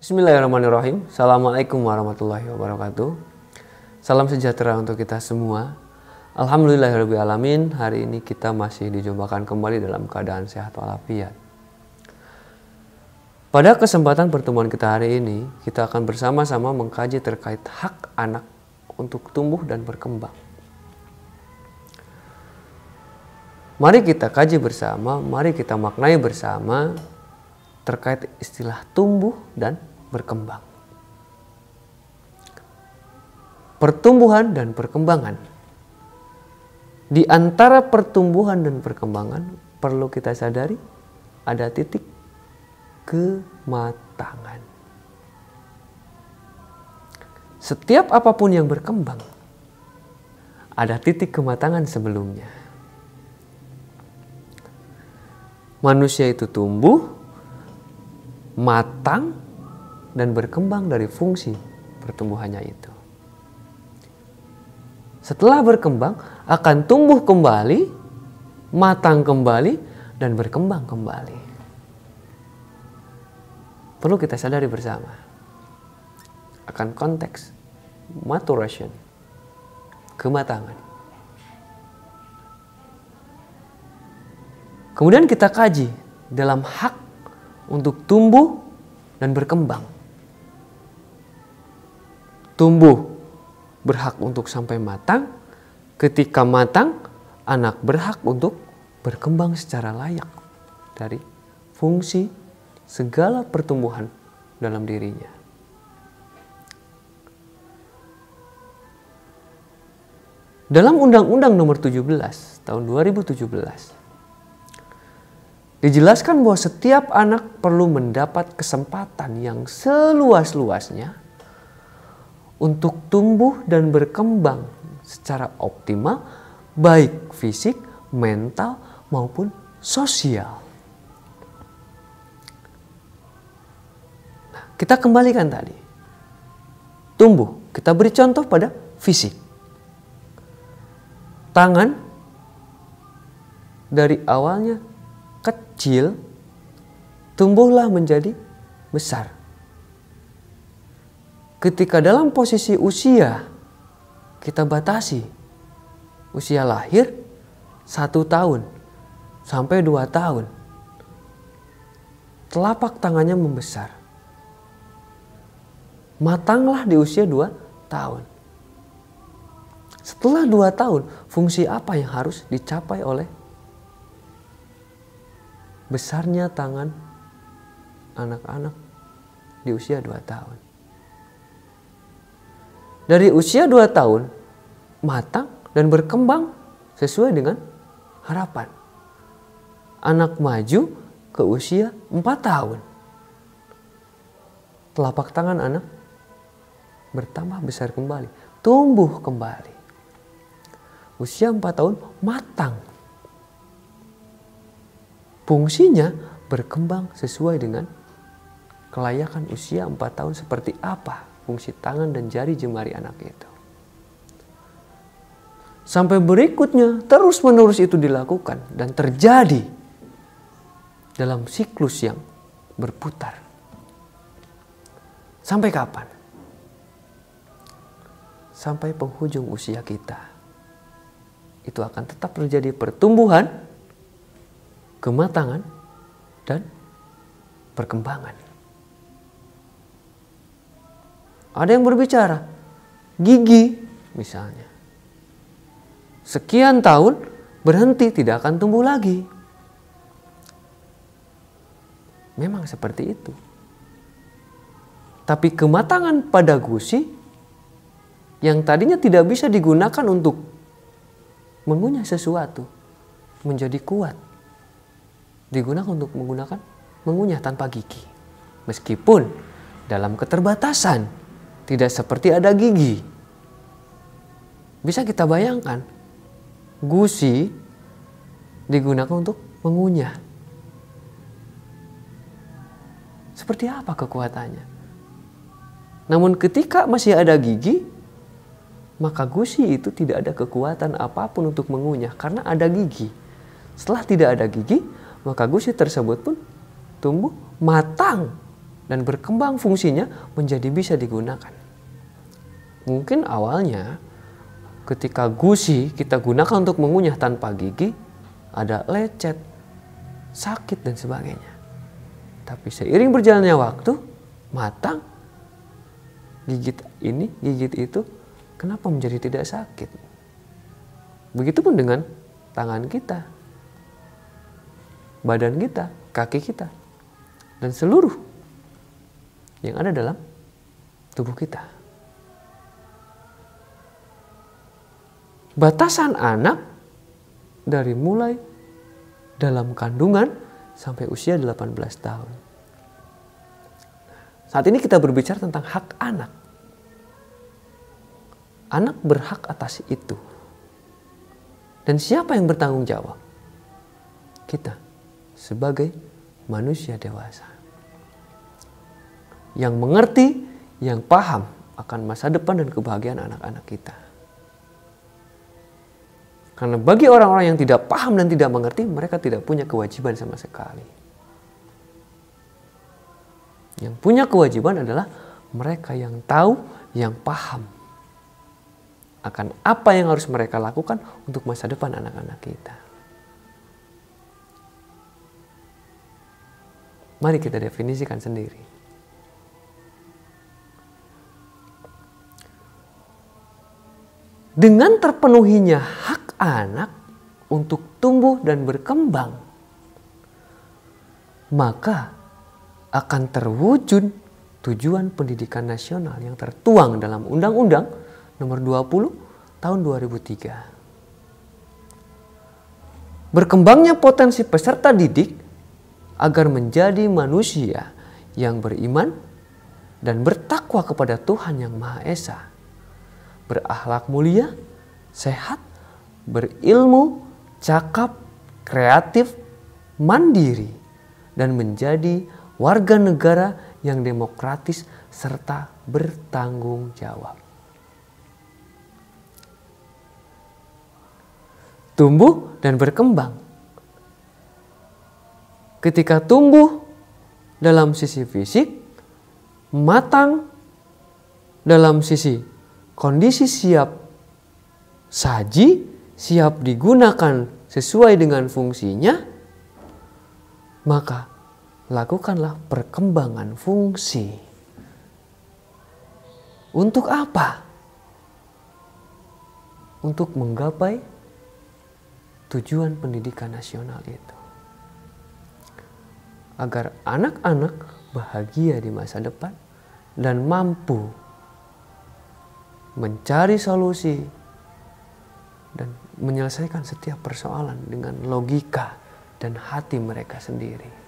Bismillahirrahmanirrahim. Assalamualaikum warahmatullahi wabarakatuh. Salam sejahtera untuk kita semua. Alhamdulillahirrahmanirrahim. Hari ini kita masih dijumpakan kembali dalam keadaan sehat walafiat. Pada kesempatan pertemuan kita hari ini, kita akan bersama-sama mengkaji terkait hak anak untuk tumbuh dan berkembang. Mari kita kaji bersama, mari kita maknai bersama terkait istilah tumbuh dan berkembang. Pertumbuhan dan perkembangan. Di antara pertumbuhan dan perkembangan perlu kita sadari ada titik kematangan. Setiap apapun yang berkembang ada titik kematangan sebelumnya. Manusia itu tumbuh, matang, dan berkembang dari fungsi pertumbuhannya itu. Setelah berkembang akan tumbuh kembali, matang kembali, dan berkembang kembali. Perlu kita sadari bersama akan konteks maturation, kematangan. Kemudian kita kaji dalam hak untuk tumbuh dan berkembang. Tumbuh berhak untuk sampai matang. Ketika matang, anak berhak untuk berkembang secara layak dari fungsi segala pertumbuhan dalam dirinya. Dalam Undang-Undang Nomor 17 tahun 2017 dijelaskan bahwa setiap anak perlu mendapat kesempatan yang seluas-luasnya untuk tumbuh dan berkembang secara optimal, baik fisik, mental, maupun sosial. Nah, kita kembalikan tadi. Tumbuh, kita beri contoh pada fisik. Tangan dari awalnya kecil, tumbuhlah menjadi besar. Ketika dalam posisi usia, kita batasi usia lahir 1 tahun sampai 2 tahun. Telapak tangannya membesar. Matanglah di usia 2 tahun. Setelah 2 tahun, fungsi apa yang harus dicapai oleh besarnya tangan anak-anak di usia 2 tahun? Dari usia 2 tahun, matang dan berkembang sesuai dengan harapan. Anak maju ke usia 4 tahun. Telapak tangan anak bertambah besar kembali, tumbuh kembali. Usia 4 tahun matang. Fungsinya berkembang sesuai dengan kelayakan usia 4 tahun seperti apa fungsi tangan dan jari jemari anak itu. Sampai berikutnya terus-menerus itu dilakukan dan terjadi dalam siklus yang berputar. Sampai kapan? Sampai penghujung usia kita. Itu akan tetap terjadi pertumbuhan, kematangan, dan perkembangan. Ada yang berbicara, gigi misalnya. Sekian tahun berhenti, tidak akan tumbuh lagi. Memang seperti itu. Tapi kematangan pada gusi yang tadinya tidak bisa digunakan untuk mengunyah sesuatu menjadi kuat. Digunakan untuk mengunyah tanpa gigi. Meskipun dalam keterbatasan, tidak seperti ada gigi. Bisa kita bayangkan, gusi digunakan untuk mengunyah. Seperti apa kekuatannya? Namun ketika masih ada gigi, maka gusi itu tidak ada kekuatan apapun untuk mengunyah karena ada gigi. Setelah tidak ada gigi, maka gusi tersebut pun tumbuh matang dan berkembang fungsinya menjadi bisa digunakan. Mungkin awalnya ketika gusi kita gunakan untuk mengunyah tanpa gigi, ada lecet, sakit dan sebagainya. Tapi seiring berjalannya waktu, matang, gigit ini, gigit itu, kenapa menjadi tidak sakit? Begitupun dengan tangan kita, badan kita, kaki kita, dan seluruh yang ada dalam tubuh kita. Batasan anak dari mulai dalam kandungan sampai usia 18 tahun. Saat ini kita berbicara tentang hak anak. Anak berhak atas itu. Dan siapa yang bertanggung jawab? Kita sebagai manusia dewasa. Yang mengerti, yang paham akan masa depan dan kebahagiaan anak-anak kita. Karena bagi orang-orang yang tidak paham dan tidak mengerti, mereka tidak punya kewajiban sama sekali. Yang punya kewajiban adalah mereka yang tahu, yang paham akan apa yang harus mereka lakukan untuk masa depan anak-anak kita. Mari kita definisikan sendiri. Dengan terpenuhinya hak anak untuk tumbuh dan berkembang, maka akan terwujud tujuan pendidikan nasional yang tertuang dalam Undang-Undang Nomor 20 Tahun 2003. Berkembangnya potensi peserta didik agar menjadi manusia yang beriman dan bertakwa kepada Tuhan Yang Maha Esa, berakhlak mulia, sehat, berilmu, cakap, kreatif, mandiri, dan menjadi warga negara yang demokratis serta bertanggung jawab. Tumbuh dan berkembang. Ketika tumbuh dalam sisi fisik, matang dalam sisi kondisi siap saji, siap digunakan sesuai dengan fungsinya, maka lakukanlah perkembangan fungsi. Untuk apa? Untuk menggapai tujuan pendidikan nasional itu. Agar anak-anak bahagia di masa depan dan mampu mencari solusi dan menyelesaikan setiap persoalan dengan logika dan hati mereka sendiri.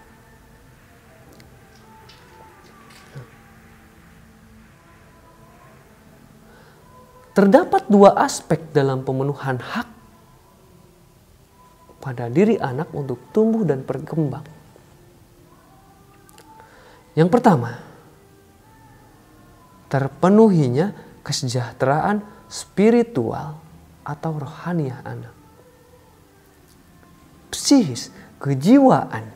Terdapat dua aspek dalam pemenuhan hak pada diri anak untuk tumbuh dan berkembang. Yang pertama, terpenuhinya kesejahteraan spiritual atau rohaniah anak. Psikis, kejiwaan.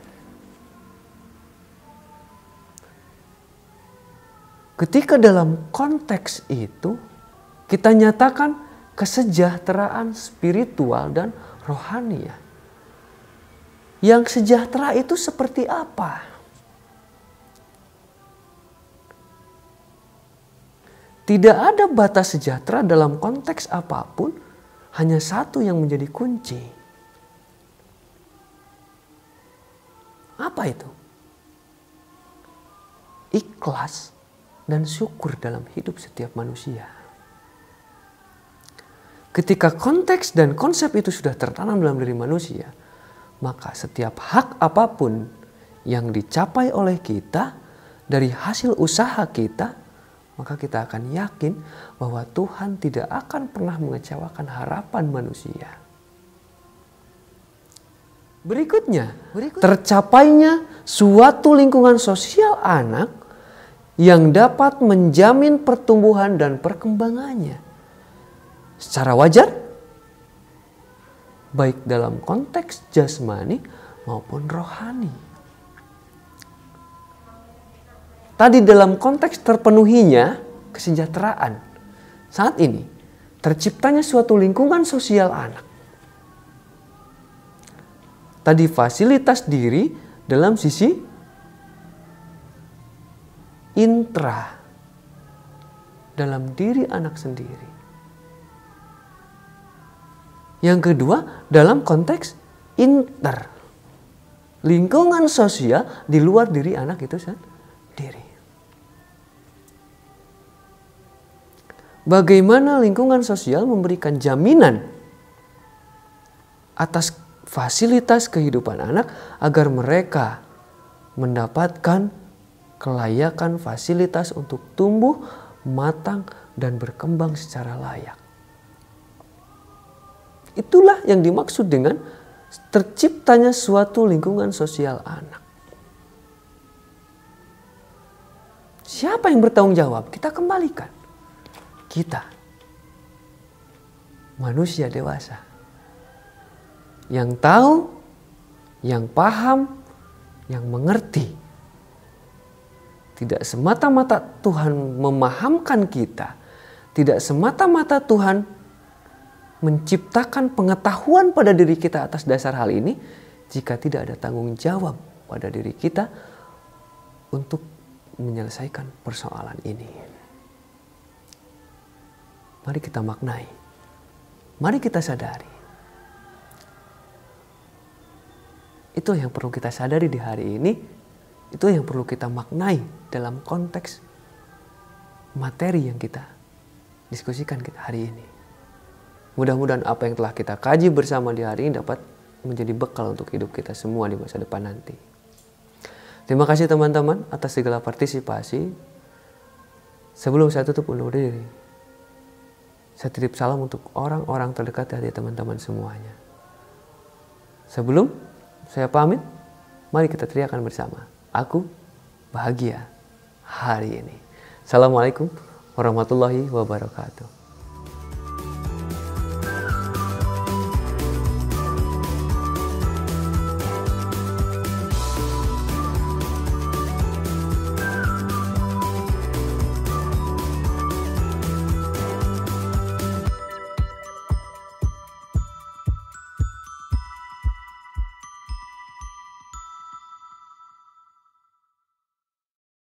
Ketika dalam konteks itu kita nyatakan kesejahteraan spiritual dan rohaniah. Yang sejahtera itu seperti apa? Tidak ada batas sejahtera dalam konteks apapun, hanya satu yang menjadi kunci. Apa itu? Ikhlas dan syukur dalam hidup setiap manusia. Ketika konteks dan konsep itu sudah tertanam dalam diri manusia, maka setiap hak apapun yang dicapai oleh kita dari hasil usaha kita, maka kita akan yakin bahwa Tuhan tidak akan pernah mengecewakan harapan manusia. Berikutnya, tercapainya suatu lingkungan sosial anak yang dapat menjamin pertumbuhan dan perkembangannya secara wajar, baik dalam konteks jasmani maupun rohani. tadi dalam konteks terpenuhinya kesejahteraan, saat ini terciptanya suatu lingkungan sosial anak. Tadi fasilitas diri dalam sisi intra, dalam diri anak sendiri. Yang kedua, dalam konteks inter, lingkungan sosial di luar diri anak itu sendiri. Bagaimana lingkungan sosial memberikan jaminan atas fasilitas kehidupan anak agar mereka mendapatkan kelayakan fasilitas untuk tumbuh, matang, dan berkembang secara layak. Itulah yang dimaksud dengan terciptanya suatu lingkungan sosial anak. Siapa yang bertanggung jawab? Kita kembalikan. Kita, manusia dewasa, yang tahu, yang paham, yang mengerti. Tidak semata-mata Tuhan memahamkan kita, tidak semata-mata Tuhan menciptakan pengetahuan pada diri kita atas dasar hal ini, jika tidak ada tanggung jawab pada diri kita untuk menyelesaikan persoalan ini. Mari kita maknai, mari kita sadari. Itu yang perlu kita sadari di hari ini, itu yang perlu kita maknai dalam konteks materi yang kita diskusikan hari ini. Mudah-mudahan apa yang telah kita kaji bersama di hari ini dapat menjadi bekal untuk hidup kita semua di masa depan nanti. Terima kasih teman-teman atas segala partisipasi. Sebelum saya tutup undur diri, saya titip salam untuk orang-orang terdekat dari teman-teman semuanya. Sebelum saya pamit, mari kita teriakan bersama. Aku bahagia hari ini. Assalamualaikum warahmatullahi wabarakatuh.